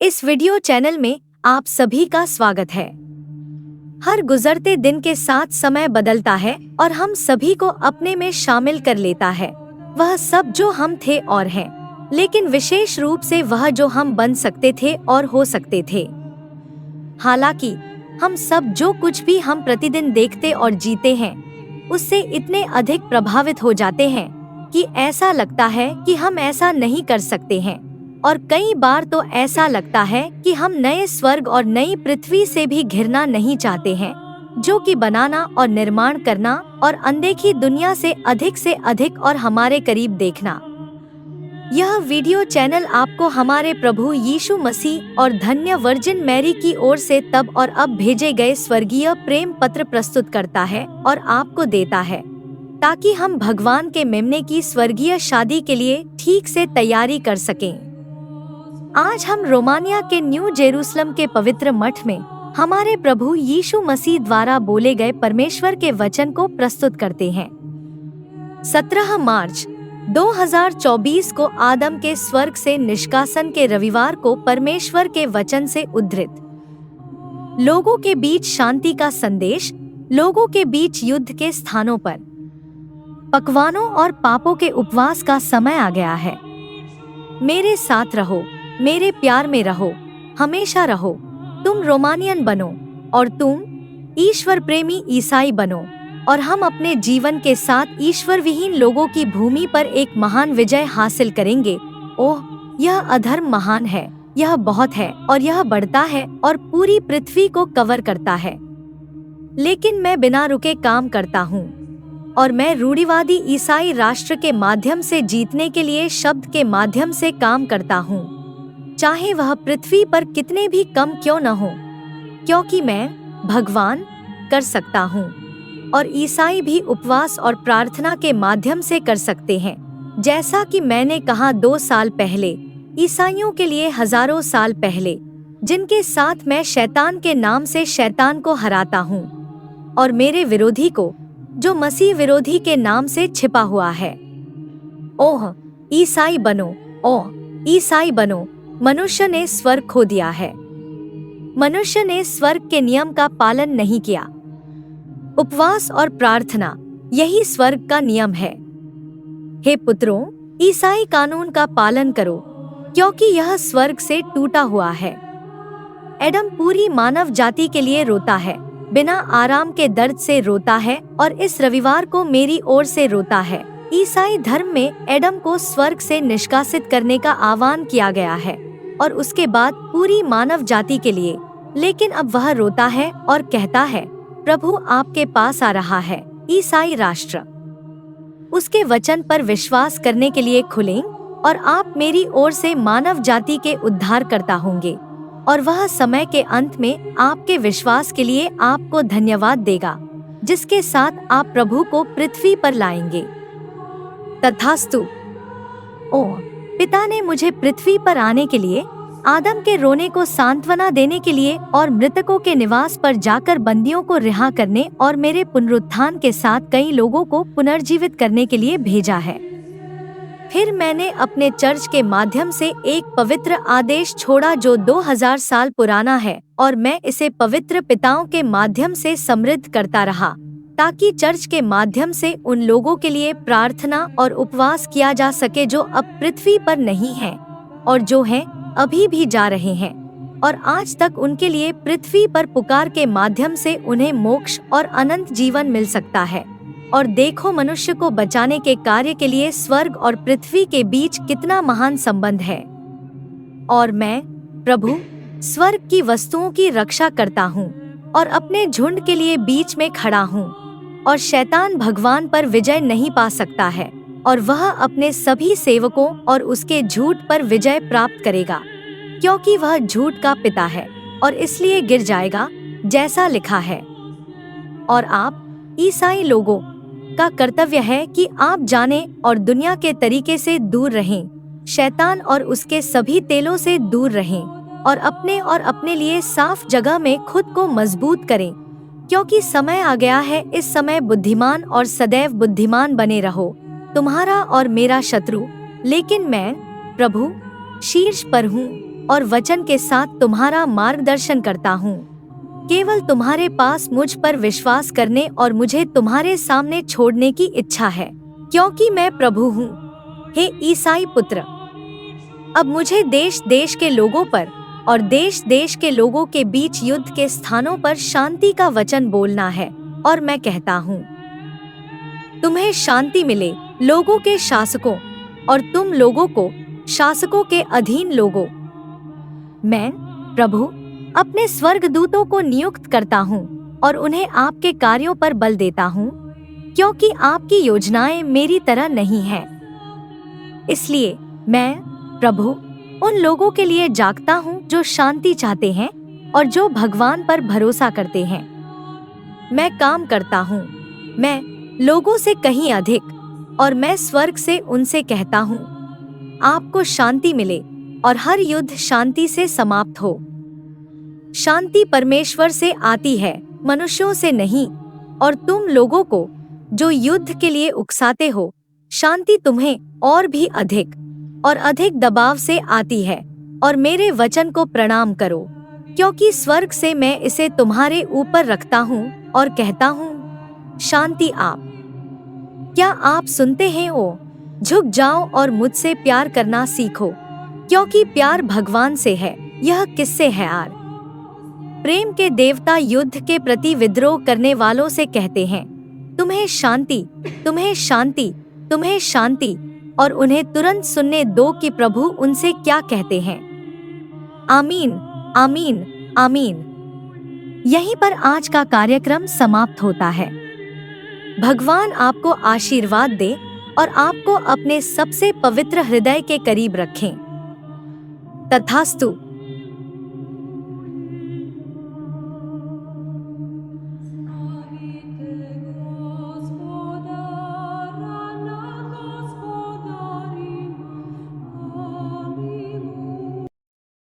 इस video channel में आप सभी का स्वागत है। हर गुजरते दिन के साथ समय बदलता है और हम सभी को अपने में शामिल कर लेता है। वह सब जो हम थे और हैं, लेकिन विशेष रूप से वह जो हम बन सकते थे और हो सकते थे। हालांकि हम सब जो कुछ भी हम प्रतिदिन देखते और जीते हैं, उससे इतने अधिक प्रभावित हो जाते हैं कि ऐसा लगता है कि हम ऐसा नहीं कर सकते हैं। और कई बार तो ऐसा लगता है कि हम नए स्वर्ग और नई पृथ्वी से भी घिरना नहीं चाहते हैं, जो कि बनाना और निर्माण करना और अनदेखी दुनिया से अधिक और हमारे करीब देखना। यह वीडियो चैनल आपको हमारे प्रभु यीशु मसीह और धन्य वर्जिन मैरी की ओर से तब और अब भेजे गए स्वर्गीय प्रेम पत्र प्रस्तुत करता है और आपको देता है, ताकि हम भगवान के मेमने की स्वर्गीय शादी के लिए ठीक से तैयारी कर सकें। आज हम रोमानिया के न्यू जेरूसलम के पवित्र मठ में हमारे प्रभु यीशु मसीह द्वारा बोले गए परमेश्वर के वचन को प्रस्तुत करते हैं। 17 मार्च 2024 को आदम के स्वर्ग से निष्कासन के रविवार को परमेश्वर के वचन से उद्धृत। लोगों के बीच शांति का संदेश, लोगों के बीच युद्ध के स्थानों पर पकवानों और पापों के उपवास का समय आ गया है। मेरे साथ रहो, मेरे प्यार में रहो, हमेशा रहो। तुम रोमानियन बनो और तुम ईश्वर प्रेमी ईसाई बनो, और हम अपने जीवन के साथ ईश्वर विहीन लोगों की भूमि पर एक महान विजय हासिल करेंगे। ओह, यह अधर्म महान है, यह बहुत है और यह बढ़ता है और पूरी पृथ्वी को कवर करता है। लेकिन मैं बिना रुके काम करता हूँ और मैं रूढ़िवादी ईसाई राष्ट्र के माध्यम से जीतने के लिए शब्द के माध्यम से काम करता हूँ, चाहे वह पृथ्वी पर कितने भी कम क्यों न हो, क्योंकि मैं भगवान कर सकता हूँ। और ईसाई भी उपवास और प्रार्थना के माध्यम से कर सकते हैं, जैसा कि मैंने कहा 2 साल पहले, ईसाइयों के लिए हजारों साल पहले, जिनके साथ मैं शैतान के नाम से शैतान को हराता हूँ और मेरे विरोधी को, जो मसीह विरोधी के नाम से छिपा हुआ है। ओह ईसाई बनो, ओह ईसाई बनो। मनुष्य ने स्वर्ग खो दिया है। मनुष्य ने स्वर्ग के नियम का पालन नहीं किया। उपवास और प्रार्थना, यही स्वर्ग का नियम है। हे पुत्रों, ईसाई कानून का पालन करो, क्योंकि यह स्वर्ग से टूटा हुआ है। एडम पूरी मानव जाति के लिए रोता है, बिना आराम के दर्द से रोता है और इस रविवार को मेरी ओर से रोता है। ईसाई धर्म में एडम को स्वर्ग से निष्कासित करने का आह्वान किया गया है और उसके बाद पूरी मानव जाति के लिए। लेकिन अब वह रोता है और कहता है, प्रभु आपके पास आ रहा है। ईसाई राष्ट्र उसके वचन पर विश्वास करने के लिए खुलें और आप मेरी ओर से मानव जाति के उद्धारकर्ता होंगे, और वह समय के अंत में आपके विश्वास के लिए आपको धन्यवाद देगा, जिसके साथ आप प्रभु को पृथ्वी पर लाएंगे। तथास्तु। ओह, पिता ने मुझे पृथ्वी पर आने के लिए, आदम के रोने को सांत्वना देने के लिए और मृतकों के निवास पर जाकर बंदियों को रिहा करने और मेरे पुनरुत्थान के साथ कई लोगों को पुनर्जीवित करने के लिए भेजा है। फिर मैंने अपने चर्च के माध्यम से एक पवित्र आदेश छोड़ा जो 2000 साल पुराना है, और मैं इसे पवित्र पिताओं के माध्यम से समृद्ध करता रहा, ताकि चर्च के माध्यम से उन लोगों के लिए प्रार्थना और उपवास किया जा सके जो अब पृथ्वी पर नहीं हैं और जो हैं अभी भी जा रहे हैं, और आज तक उनके लिए पृथ्वी पर पुकार के माध्यम से उन्हें मोक्ष और अनंत जीवन मिल सकता है। और देखो, मनुष्य को बचाने के कार्य के लिए स्वर्ग और पृथ्वी के बीच कितना महान संबंध है। और मैं, प्रभु, स्वर्ग की वस्तुओं की रक्षा करता हूँ और अपने झुंड के लिए बीच में खड़ा हूँ, और शैतान भगवान पर विजय नहीं पा सकता है, और वह अपने सभी सेवकों और उसके झूठ पर विजय प्राप्त करेगा, क्योंकि वह झूठ का पिता है और इसलिए गिर जाएगा, जैसा लिखा है। और आप ईसाई लोगों का कर्तव्य है कि आप जानें और दुनिया के तरीके से दूर रहें, शैतान और उसके सभी तेलों से दूर रहें, और अपने लिए साफ जगह में खुद को मजबूत करें, क्योंकि समय आ गया है। इस समय बुद्धिमान और सदैव बुद्धिमान बने रहो, तुम्हारा और मेरा शत्रु, लेकिन मैं, प्रभु, शीर्ष पर हूँ और वचन के साथ तुम्हारा मार्गदर्शन करता हूँ। केवल तुम्हारे पास मुझ पर विश्वास करने और मुझे तुम्हारे सामने छोड़ने की इच्छा है, क्योंकि मैं प्रभु हूँ। हे ईसाई पुत्र, अब मुझे देश देश के लोगों पर और देश देश के लोगों के बीच युद्ध के स्थानों पर शांति का वचन बोलना है। और मैं कहता हूँ, तुम्हें शांति मिले लोगों के शासकों, और तुम लोगों को शासकों के अधीन लोगों। मैं प्रभु अपने स्वर्गदूतों को नियुक्त करता हूँ और उन्हें आपके कार्यों पर बल देता हूँ, क्योंकि आपकी योजनाएं मेरी तरह नहीं हैं। इसलिए मैं प्रभु उन लोगों के लिए जागता हूँ जो शांति चाहते हैं और जो भगवान पर भरोसा करते हैं। मैं काम करता हूँ, मैं लोगों से कहीं अधिक, और मैं स्वर्ग से उनसे कहता हूँ, आपको शांति मिले और हर युद्ध शांति से समाप्त हो। शांति परमेश्वर से आती है, मनुष्यों से नहीं। और तुम लोगों को जो युद्ध के लिए उकसाते हो, शांति तुम्हें और भी अधिक और अधिक दबाव से आती है। और मेरे वचन को प्रणाम करो, क्योंकि स्वर्ग से मैं इसे तुम्हारे ऊपर रखता हूँ और कहता हूँ, शांति आप। क्या आप सुनते हैं? ओ झुक जाओ और मुझसे प्यार करना सीखो, क्योंकि प्यार भगवान से है। यह किससे है यार? प्रेम के देवता युद्ध के प्रति विद्रोह करने वालों से कहते हैं, तुम्हें शांति, तुम्हें शांति, तुम्हें शांति। और उन्हें तुरंत सुनने दो कि प्रभु उनसे क्या कहते हैं। आमीन, आमीन, आमीन। यहीं पर आज का कार्यक्रम समाप्त होता है। भगवान आपको आशीर्वाद दे और आपको अपने सबसे पवित्र हृदय के करीब रखें। तथास्तु।